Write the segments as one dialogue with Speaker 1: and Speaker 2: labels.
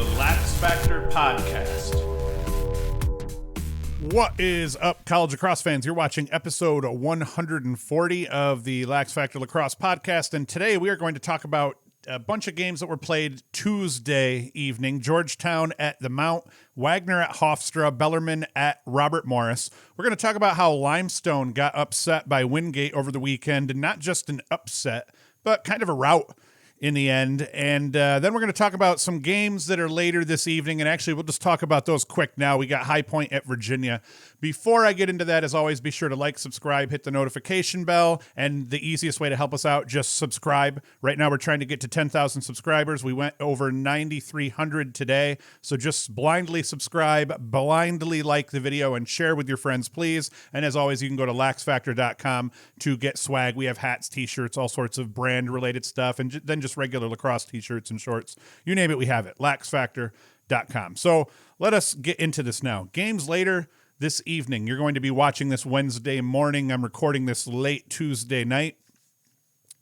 Speaker 1: the LaxFactor podcast.
Speaker 2: What is up, college lacrosse fans? You're watching episode 140 of the LaxFactor Lacrosse podcast, and today we are going to talk about a bunch of games that were played Tuesday evening. Georgetown at the Mount, Wagner at Hofstra, Bellarmine at Robert Morris. We're going to talk about how Limestone got upset by Wingate over the weekend, and not just an upset, but kind of a rout in the end. And then we're going to talk about some games that are later this evening. And actually, we'll just talk about those quick now. We got High Point at Virginia. Before I get into that, as always, be sure to like, subscribe, hit the notification bell. And the easiest way to help us out, just subscribe. Right now, we're trying to get to 10,000 subscribers. We went over 9,300 today. So just blindly subscribe, blindly like the video, and share with your friends, please. And as always, you can go to laxfactor.com to get swag. We have hats, t-shirts, all sorts of brand-related stuff, and then just regular lacrosse t-shirts and shorts. You name it, we have it. laxfactor.com. So let us get into this now. Games later this evening. You're going to be watching this Wednesday morning. I'm recording this late Tuesday night.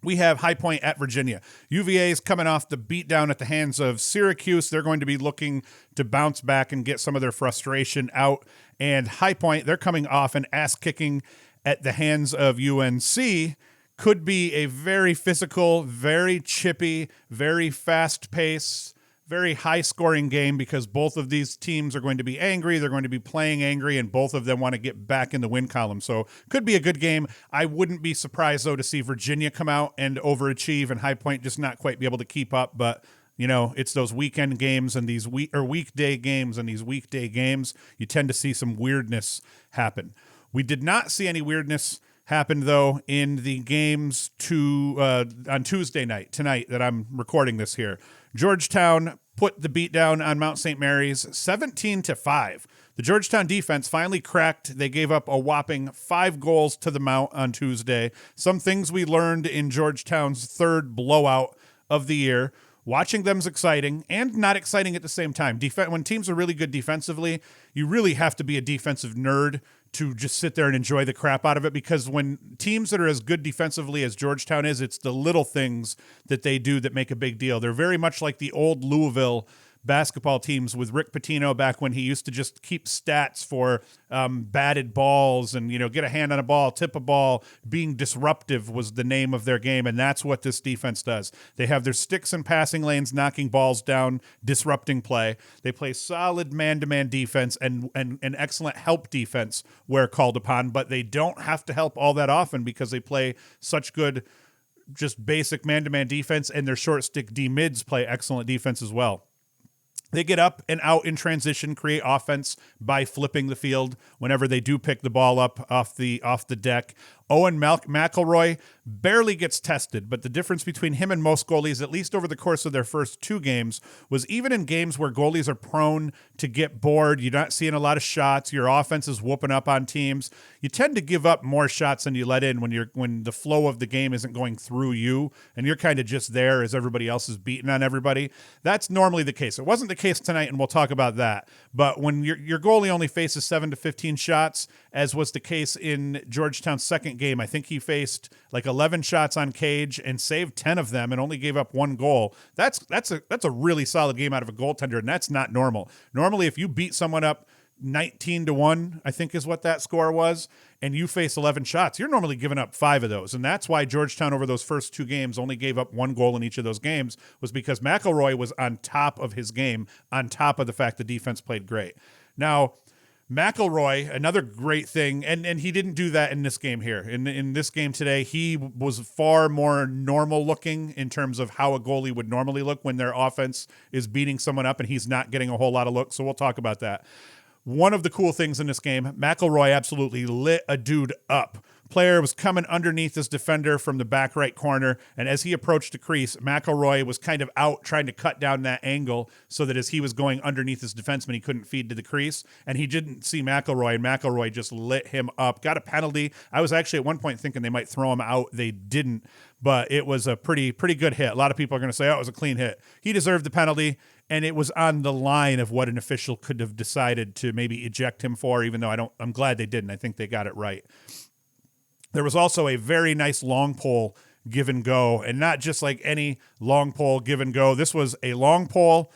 Speaker 2: We have High Point at Virginia. UVA is coming off the beatdown at the hands of Syracuse. They're going to be looking to bounce back and get some of their frustration out. And High Point, they're coming off an ass-kicking at the hands of UNC. Could be a very physical, very chippy, very fast-paced, very high-scoring game because both of these teams are going to be angry. They're going to be playing angry, and both of them want to get back in the win column. So could be a good game. I wouldn't be surprised, though, to see Virginia come out and overachieve and High Point just not quite be able to keep up. But, you know, it's those weekend games and these weekday games and these weekday games. You tend to see some weirdness happen. We did not see any weirdness happened, though, in the games on Tuesday night, tonight that I'm recording this here. Georgetown put the beat down on Mount St. Mary's 17-5. The Georgetown defense finally cracked. They gave up a whopping 5 goals to the Mount on Tuesday. Some things we learned in Georgetown's third blowout of the year. Watching them's exciting and not exciting at the same time. When teams are really good defensively, you really have to be a defensive nerd to just sit there and enjoy the crap out of it, because when teams that are as good defensively as Georgetown is, it's the little things that they do that make a big deal. They're very much like the old Louisville basketball teams with Rick Pitino back when he used to just keep stats for batted balls and, you know, get a hand on a ball, tip a ball. Being disruptive was the name of their game, and that's what this defense does. They have their sticks and passing lanes, knocking balls down, disrupting play. They play solid man-to-man defense and excellent help defense where called upon, but they don't have to help all that often because they play such good just basic man-to-man defense, and their short stick D-mids play excellent defense as well. They get up and out in transition, create offense by flipping the field whenever they do pick the ball up off the deck. Owen Mcelroy barely gets tested, but the difference between him and most goalies, at least over the course of their first 2 games, was even in games where goalies are prone to get bored, you're not seeing a lot of shots, your offense is whooping up on teams, you tend to give up more shots than you let in when the flow of the game isn't going through you, and you're kind of just there as everybody else is beating on everybody. That's normally the case. It wasn't the case tonight, and we'll talk about that. But when your goalie only faces 7 to 15 shots, as was the case in Georgetown's second game, I think he faced like 11 shots on cage and saved 10 of them and only gave up 1 goal. That's a really solid game out of a goaltender, and that's not normal. Normally, if you beat someone up 19-1, I think is what that score was, and you face 11 shots, you're normally giving up 5 of those. And that's why Georgetown over those first 2 games only gave up 1 goal in each of those games, was because McElroy was on top of his game, on top of the fact the defense played great. Now, McElroy, another great thing, and he didn't do that in this game here. In this game today, he was far more normal looking in terms of how a goalie would normally look when their offense is beating someone up and he's not getting a whole lot of looks. So we'll talk about that. One of the cool things in this game, McElroy absolutely lit a dude up. Player was coming underneath his defender from the back right corner, and as he approached the crease, McElroy was kind of out trying to cut down that angle so that as he was going underneath his defenseman, he couldn't feed to the crease, and he didn't see McElroy, and McElroy just lit him up. Got a penalty. I was actually at one point thinking they might throw him out. They didn't, but it was a pretty good hit. A lot of people are going to say, oh, it was a clean hit. He deserved the penalty, and it was on the line of what an official could have decided to maybe eject him for, even though I'm glad they didn't. I think they got it right. There was also a very nice long pole give and go, and not just like any long pole give and go. This was a long pole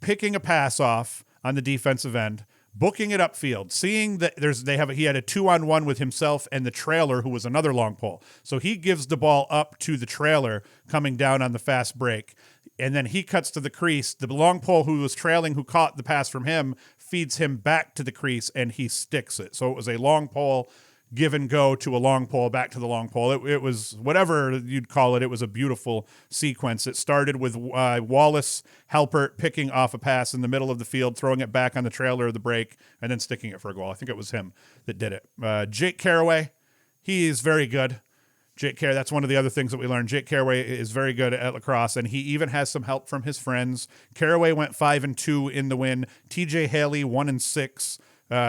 Speaker 2: picking a pass off on the defensive end, booking it upfield, seeing that he had a 2-on-1 with himself and the trailer, who was another long pole. So he gives the ball up to the trailer coming down on the fast break. And then he cuts to the crease. The long pole who was trailing, who caught the pass from him, feeds him back to the crease, and he sticks it. So it was a long pole give and go to a long pole, back to the long pole. It was whatever you'd call it. It was a beautiful sequence. It started with Wallace Halpert picking off a pass in the middle of the field, throwing it back on the trailer of the break, and then sticking it for a goal. I think it was him that did it. Jake Carraway, he is very good. That's one of the other things that we learned. Jake Carraway is very good at lacrosse, and he even has some help from his friends. Carraway went 5-2 in the win. TJ Haley 1-6.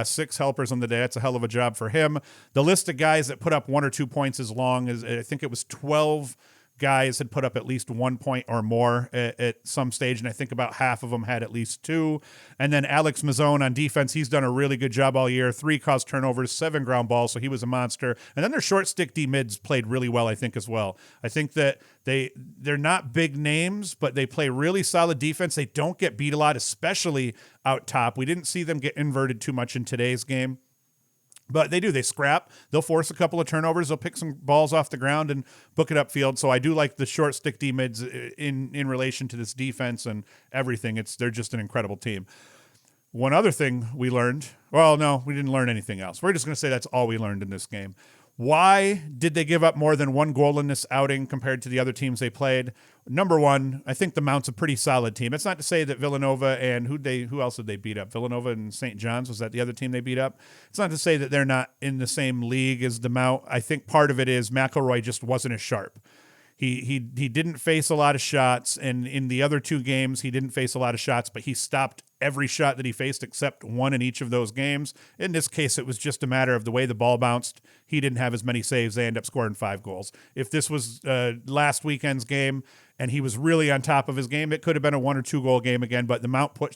Speaker 2: 6 helpers on the day. That's a hell of a job for him. The list of guys that put up 1 or 2 points is long. I think it was 12 guys had put up at least 1 point or more at some stage, and I think about half of them had at least 2. And then Alex Mazzone on defense, he's done a really good job all year. 3 caused turnovers, 7 ground balls, so he was a monster. And then their short stick D mids played really well, I think, as well. I think that they're not big names, but they play really solid defense. They don't get beat a lot, especially out top. We didn't see them get inverted too much in today's game. But they do. They scrap. They'll force a couple of turnovers. They'll pick some balls off the ground and book it upfield. So I do like the short stick D mids in relation to this defense and everything. They're just an incredible team. One other thing we learned. Well, no, we didn't learn anything else. We're just going to say that's all we learned in this game. Why did they give up more than 1 goal in this outing compared to the other teams they played? Number one, I think the Mount's a pretty solid team. It's not to say that Villanova and who else did they beat up? Villanova and St. John's, was that the other team they beat up? It's not to say that they're not in the same league as the Mount. I think part of it is McElroy just wasn't as sharp. He didn't face a lot of shots, and in the other 2 games, he didn't face a lot of shots, but he stopped every shot that he faced except 1 in each of those games. In this case, it was just a matter of the way the ball bounced. He didn't have as many saves. They end up scoring 5 goals. If this was last weekend's game and he was really on top of his game, it could have been a 1 or 2 goal game again, but the Mount put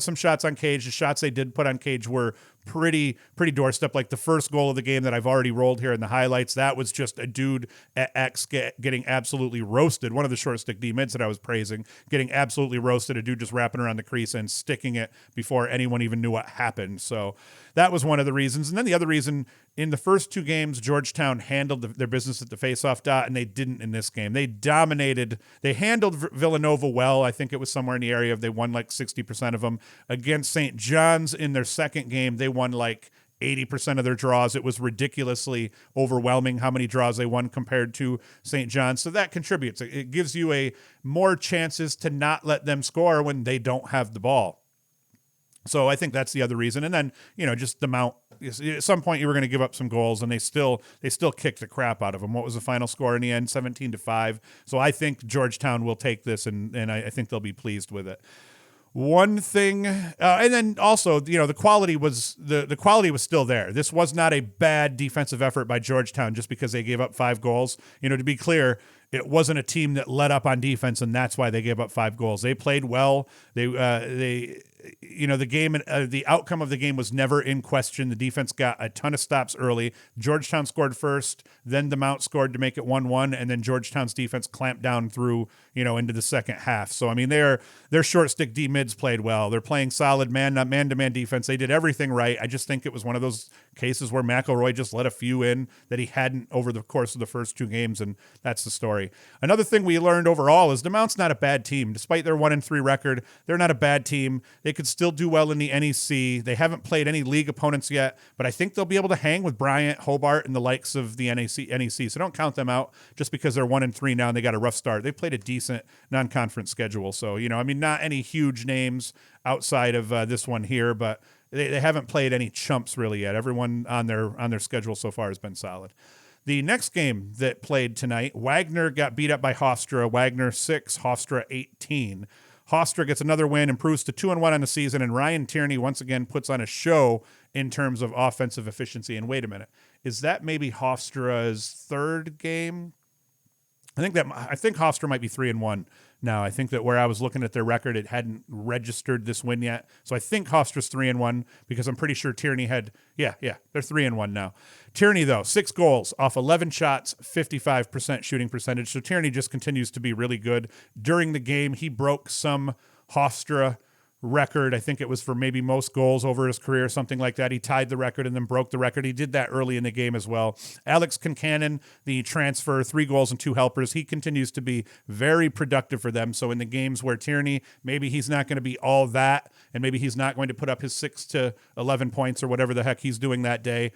Speaker 2: some shots on cage. The shots they did put on cage were pretty doorstep. Like the first goal of the game that I've already rolled here in the highlights, that was just a dude at X getting absolutely roasted. One of the short stick D mids that I was praising, getting absolutely roasted, a dude just wrapping around the crease and sticking it before anyone even knew what happened. So that was one of the reasons. And then the other reason, in the first 2 games, Georgetown handled their business at the faceoff dot, and they didn't in this game. They dominated. They handled Villanova well. I think it was somewhere in the area of they won like 60% of them. Against St. John's in their second game, they won like 80% of their draws. It was ridiculously overwhelming how many draws they won compared to St. John's. So that contributes. It gives you more chances to not let them score when they don't have the ball. So I think that's the other reason. And then, just the Mount. At some point you were going to give up some goals, and they still kicked the crap out of them. What was the final score in the end? 17-5. So I think Georgetown will take this, and I think they'll be pleased with it. One thing, and then also, the quality was the quality was still there. This was not a bad defensive effort by Georgetown just because they gave up 5 goals. To be clear, it wasn't a team that let up on defense, and that's why they gave up 5 goals. They played well. The game, the outcome of the game was never in question. The defense got a ton of stops early. Georgetown scored first, then the Mount scored to make it 1-1, and then Georgetown's defense clamped down through, into the second half. So, I mean, their short stick D mids played well. They're playing solid man-to-man defense. They did everything right. I just think it was one of those cases where McElroy just let a few in that he hadn't over the course of the first 2 games, and that's the story. Another thing we learned overall is the Mount's not a bad team. Despite their 1-3 record, they're not a bad team. They could still do well in the NEC. They haven't played any league opponents yet, but I think they'll be able to hang with Bryant, Hobart, and the likes of the NEC. So don't count them out just because they're 1-3 now and they got a rough start. They played a decent non-conference schedule. So, not any huge names outside of this one here, but they haven't played any chumps really yet. Everyone on their schedule so far has been solid. The next game that played tonight, Wagner got beat up by Hofstra. Wagner 6, Hofstra 18. Hofstra gets another win, improves to 2-1 on the season, and Ryan Tierney once again puts on a show in terms of offensive efficiency. And wait a minute, is that maybe Hofstra's 3rd game? I think Hofstra might be 3-1 now. I think that where I was looking at their record, it hadn't registered this win yet. So I think Hofstra's 3-1 because I'm pretty sure Tierney had, they're 3-1 now. Tierney, though, 6 goals off 11 shots, 55% shooting percentage. So Tierney just continues to be really good. During the game, he broke some Hofstra record. I think it was for maybe most goals over his career, something like that. He tied the record and then broke the record. He did that early in the game as well. Alex Concannon, the transfer, 3 goals and 2 helpers. He continues to be very productive for them. So in the games where Tierney, maybe he's not going to be all that, and maybe he's not going to put up his 6 to 11 points or whatever the heck he's doing that day,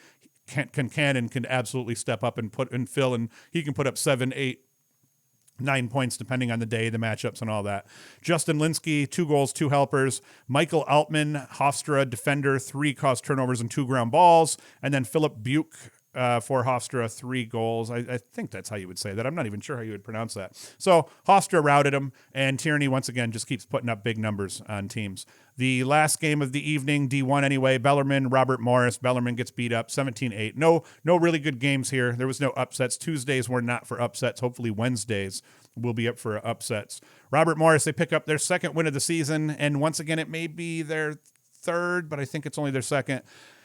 Speaker 2: Concannon can absolutely step up and put and fill, and he can put up 7, 8, 9 points depending on the day, the matchups, and all that. Justin Linsky, 2 goals, 2 helpers. Michael Altman, Hofstra, defender, 3 caused turnovers and 2 ground balls. And then Philip Buke for Hofstra, 3 goals. I think that's how you would say that. I'm not even sure how you would pronounce that. So Hofstra routed him, and Tierney, once again, just keeps putting up big numbers on teams. The last game of the evening, D1 anyway, Bellarmine, Robert Morris. Bellarmine gets beat up 17-8. No really good games here. There was no upsets. Tuesdays were not for upsets. Hopefully Wednesdays will be up for upsets. Robert Morris, they pick up their 2nd win of the season, and once again, it may be their 3rd, but I think it's only their 2nd.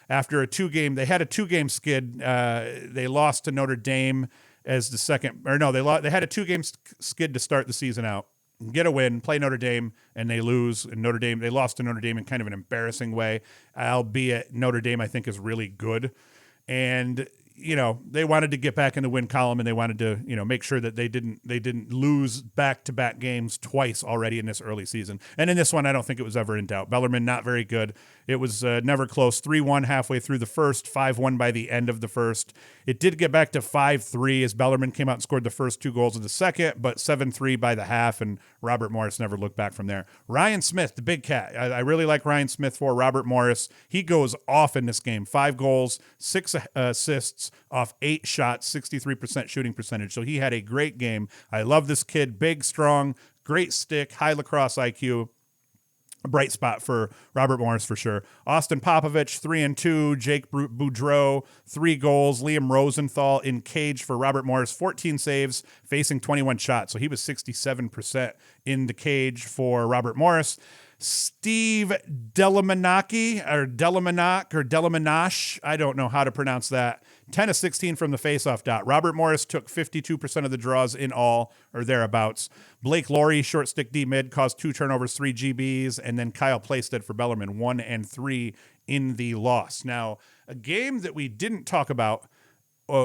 Speaker 2: After they had a 2-game skid. They lost to Notre Dame as the second, or no, they had a 2-game skid to start the season out. Get a win, play Notre Dame, and they lose. And they lost to Notre Dame in kind of an embarrassing way, albeit Notre Dame, I think, is really good. And, they wanted to get back in the win column, and they wanted to, make sure that they didn't lose back-to-back games twice already in this early season. And in this one, I don't think it was ever in doubt. Bellarmine, not very good. It was never close. 3-1 halfway through the first, 5-1 by the end of the first. It did get back to 5-3 as Bellarmine came out and scored the first 2 goals of the second, but 7-3 by the half, and Robert Morris never looked back from there. Ryan Smith, the big cat. I really like Ryan Smith for Robert Morris. He goes off in this game. 5 goals, 6 assists off 8 shots, 63% shooting percentage. So he had a great game. I love this kid. Big, strong, great stick, high lacrosse IQ. A bright spot for Robert Morris for sure. Austin Popovich, 3-2. Jake Boudreau, 3 goals. Liam Rosenthal in cage for Robert Morris, 14 saves, facing 21 shots. So he was 67% in the cage for Robert Morris. Steve Delaminache, I don't know how to pronounce that. 10 of 16 from the faceoff dot. Robert Morris took 52% of the draws in all, or thereabouts. Blake Laurie, short stick D mid, caused 2 turnovers, 3 GBs, and then Kyle Playstead for Bellarmine, 1 and 3 in the loss. Now, a game that we didn't talk about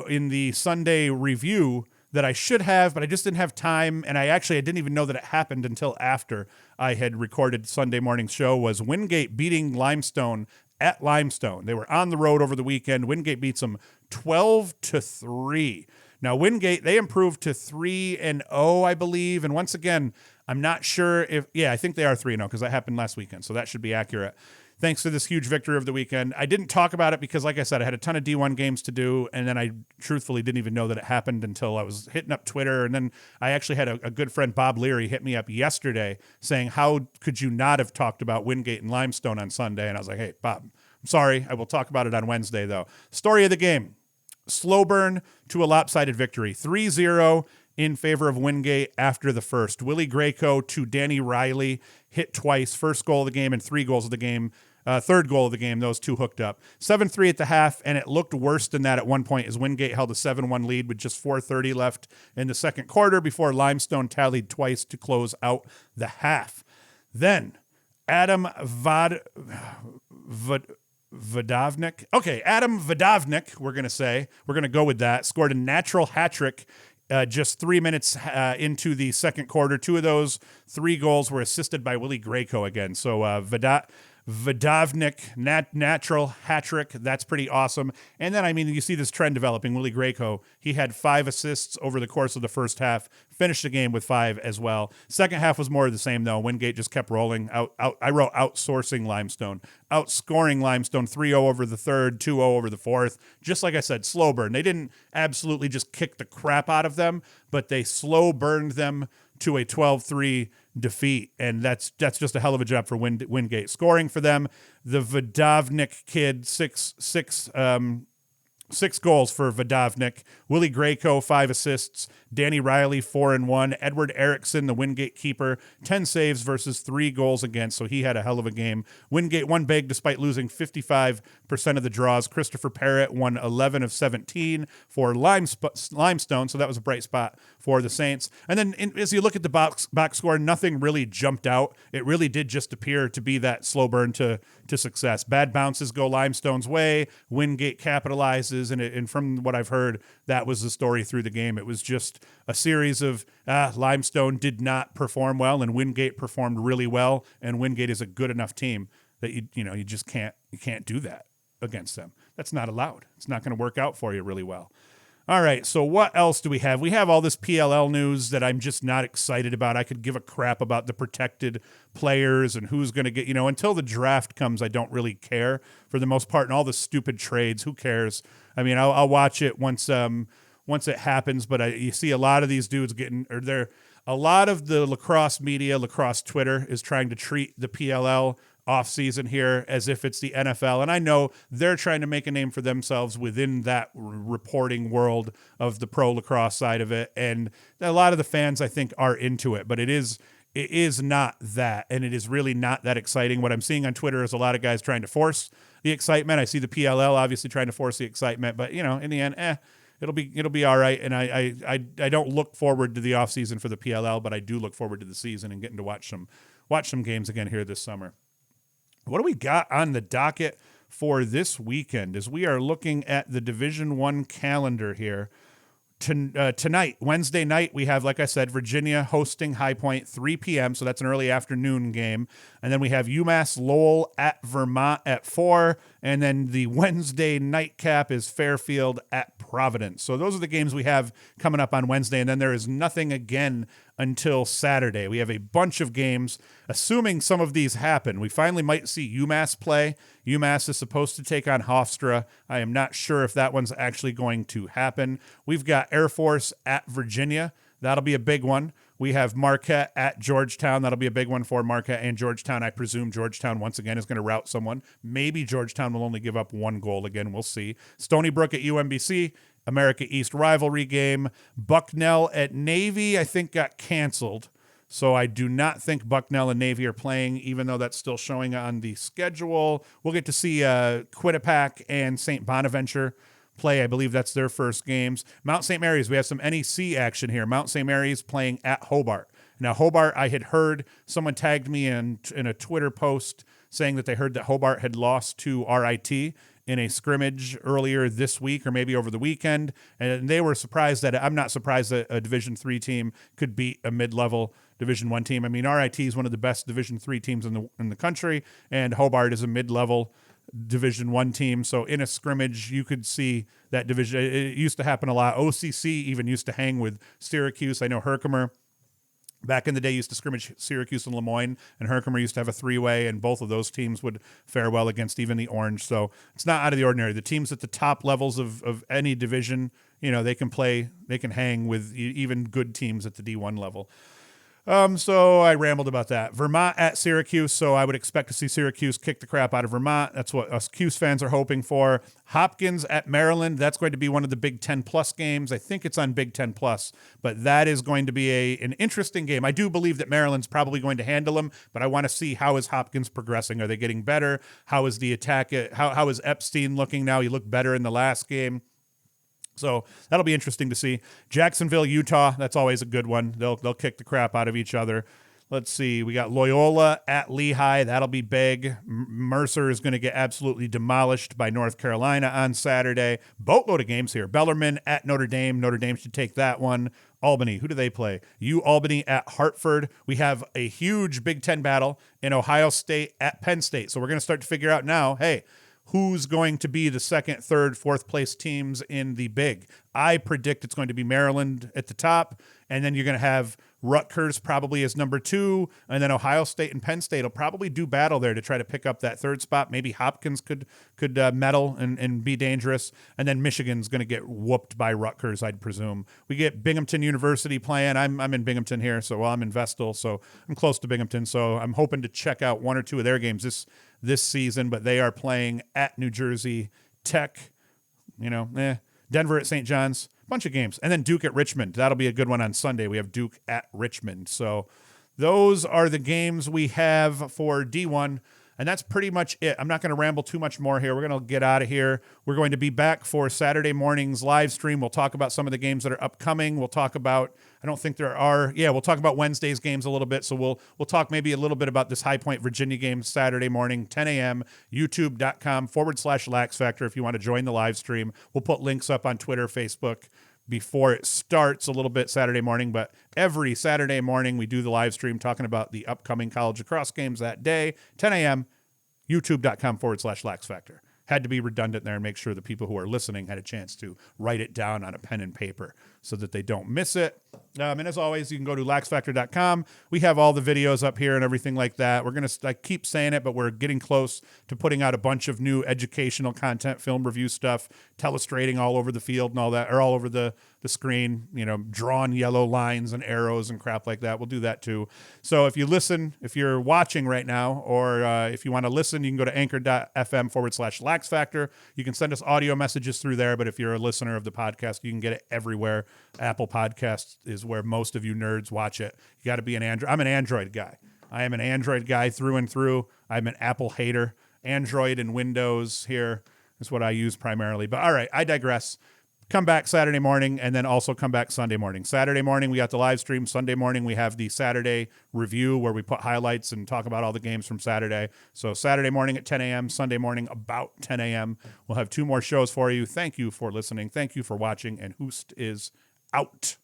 Speaker 2: in the Sunday review that I should have, but I just didn't have time, and I didn't even know that it happened until after I had recorded Sunday morning's show, was Wingate beating Limestone at Limestone. They were on the road over the weekend. Wingate beats them 12-3. Now, Wingate, they improved to 3-0, I believe, and once again, I'm not sure I think they are 3-0 because that happened last weekend, so that should be accurate. Thanks to this huge victory of the weekend. I didn't talk about it because, like I said, I had a ton of D1 games to do, and then I truthfully didn't even know that it happened until I was hitting up Twitter, and then I actually had a good friend, Bob Leary, hit me up yesterday saying, how could you not have talked about Wingate and Limestone on Sunday? And I was like, hey, Bob, I'm sorry. I will talk about it on Wednesday, though. Story of the game, slow burn to a lopsided victory, 3-0 in favor of Wingate after the first. Willie Greco to Danny Riley, hit twice, first goal of the game and 3 goals of the game. Third goal of the game, those 2 hooked up. 7-3 at the half, and it looked worse than that at one point as Wingate held a 7-1 lead with just 4:30 left in the second quarter before Limestone tallied twice to close out the half. Then Adam Vodovnik. Adam Vodovnik, we're going to go with that, scored a natural hat trick just 3 minutes into the second quarter. 2 of those 3 goals were assisted by Willie Greco again. So Vodovnik, natural hat trick. That's pretty awesome. And then, you see this trend developing. Willie Greco, he had 5 assists over the course of the first half, finished the game with 5 as well. Second half was more of the same, though. Wingate just kept rolling. I wrote outsourcing Limestone, outscoring Limestone 3-0 over the third, 2-0 over the fourth. Just like I said, slow burn. They didn't absolutely just kick the crap out of them, but they slow burned them to a 12-3 defeat, and that's just a hell of a job for Wingate. Scoring for them, the Vodovnik kid, six 6 goals for Vodavnik. Willie Grayko, 5 assists. Danny Riley, 4-1. Edward Erickson, the Wingate keeper, 10 saves versus 3 goals against, so he had a hell of a game. Wingate won big despite losing 55% of the draws. Christopher Parrott won 11 of 17 for Limestone, so that was a bright spot for the Saints. And then as you look at the box score, nothing really jumped out. It really did just appear to be that slow burn to success. Bad bounces go Limestone's way. Wingate capitalizes. And from what I've heard, that was the story through the game. It was just a series of Limestone did not perform well, and Wingate performed really well. And Wingate is a good enough team that you just can't do that against them. That's not allowed. It's not going to work out for you really well. All right, so what else do we have? We have all this PLL news that I'm just not excited about. I could give a crap about the protected players and who's going to get, until the draft comes, I don't really care for the most part. And all the stupid trades, who cares? I mean, I'll watch it once it happens, but you see a lot of these dudes a lot of the lacrosse media, lacrosse Twitter is trying to treat the PLL offseason here as if it's the NFL. And I know they're trying to make a name for themselves within that reporting world of the pro lacrosse side of it. And a lot of the fans, I think, are into it, but it is not that. And it is really not that exciting. What I'm seeing on Twitter is a lot of guys trying to force the excitement. I see the PLL obviously trying to force the excitement, but in the end, it'll be all right. And I don't look forward to the offseason for the PLL, but I do look forward to the season and getting to watch some games again here this summer. What do we got on the docket for this weekend as we are looking at the Division I calendar here? Tonight, Wednesday night, we have, like I said, Virginia hosting High Point, 3 p.m., so that's an early afternoon game. And then we have UMass Lowell at Vermont at 4, and then the Wednesday nightcap is Fairfield at Providence. So those are the games we have coming up on Wednesday, and then there is nothing again until Saturday. We have a bunch of games. Assuming some of these happen, we finally might see UMass play. UMass is supposed to take on Hofstra. I am not sure if that one's actually going to happen. We've got Air Force at Virginia. That'll be a big one. We have Marquette at Georgetown. That'll be a big one for Marquette and Georgetown. I presume Georgetown, once again, is going to rout someone. Maybe Georgetown will only give up 1 goal again. We'll see. Stony Brook at UMBC. America East rivalry game. Bucknell at Navy, I think, got canceled. So I do not think Bucknell and Navy are playing, even though that's still showing on the schedule. We'll get to see Quinnipiac and St. Bonaventure play. I believe that's their first games. Mount St. Mary's, we have some NEC action here. Mount St. Mary's playing at Hobart. Now, Hobart, I had heard, someone tagged me in a Twitter post saying that they heard that Hobart had lost to RIT in a scrimmage earlier this week or maybe over the weekend, and they were surprised that I'm not surprised that a Division III team could beat a mid-level Division I team. I mean, RIT is one of the best Division III teams in the country, and Hobart is a mid-level Division I team. So in a scrimmage, you could see that division. It used to happen a lot. OCC even used to hang with Syracuse. I know Herkimer back in the day used to scrimmage Syracuse and Lemoyne, and Herkimer used to have a 3-way, and both of those teams would fare well against even the Orange. So it's not out of the ordinary. The teams at the top levels of any division, they can hang with even good teams at the D1 level. So I rambled about that. Vermont at Syracuse, so I would expect to see Syracuse kick the crap out of Vermont. That's what us Cuse fans are hoping for. Hopkins at Maryland, that's going to be one of the Big Ten Plus games. I think it's on Big Ten Plus, but that is going to be an interesting game. I do believe that Maryland's probably going to handle them, but I want to see how is Hopkins progressing. Are they getting better? How is the attack? How is Epstein looking now? He looked better in the last game. So that'll be interesting to see. Jacksonville, Utah, that's always a good one. They'll kick the crap out of each other. Let's see. We got Loyola at Lehigh. That'll be big. Mercer is going to get absolutely demolished by North Carolina on Saturday. Boatload of games here. Bellarmine at Notre Dame. Notre Dame should take that one. Albany, who do they play? Albany at Hartford. We have a huge Big Ten battle in Ohio State at Penn State. So we're going to start to figure out now, hey, who's going to be the second, third, fourth place teams in the Big? I predict it's going to be Maryland at the top, and then you're going to have Rutgers probably as number 2, and then Ohio State and Penn State will probably do battle there to try to pick up that third spot. Maybe Hopkins could medal and be dangerous, and then Michigan's going to get whooped by Rutgers, I'd presume. We get Binghamton University playing. I'm in Binghamton here, so I'm in Vestal, so I'm close to Binghamton, so I'm hoping to check out 1 or 2 of their games this season, but they are playing at New Jersey Tech. Denver at St. John's, bunch of games. And then Duke at Richmond. That'll be a good one on Sunday. We have Duke at Richmond. So those are the games we have for D1. And that's pretty much it. I'm not going to ramble too much more here. We're going to get out of here. We're going to be back for Saturday morning's live stream. We'll talk about some of the games that are upcoming. We'll talk about, we'll talk about Wednesday's games a little bit. So we'll talk maybe a little bit about this High Point, Virginia game Saturday morning, 10 a.m., youtube.com/LaxFactor if you want to join the live stream. We'll put links up on Twitter, Facebook, before it starts a little bit Saturday morning, but every Saturday morning we do the live stream talking about the upcoming college lacrosse games that day, 10 a.m., youtube.com/LaxFactor. Had to be redundant there and make sure the people who are listening had a chance to write it down on a pen and paper so that they don't miss it. And as always, you can go to laxfactor.com. We have all the videos up here and everything like that. We're going to, I keep saying it, but we're getting close to putting out a bunch of new educational content, film review stuff, telestrating all over the field and all that, or all over the screen, drawn yellow lines and arrows and crap like that. We'll do that too. So if you're watching right now, or if you want to listen, you can go to anchor.fm/LaxFactor. You can send us audio messages through there, but if you're a listener of the podcast, you can get it everywhere. Apple Podcasts is where most of you nerds watch it. You got to be an Android. I'm an Android guy. I am an Android guy through and through. I'm an Apple hater. Android and Windows here is what I use primarily. But all right, I digress. Come back Saturday morning, and then also come back Sunday morning. Saturday morning, we got the live stream. Sunday morning, we have the Saturday review where we put highlights and talk about all the games from Saturday. So Saturday morning at 10 a.m., Sunday morning about 10 a.m. We'll have 2 more shows for you. Thank you for listening. Thank you for watching, and Hoost is out.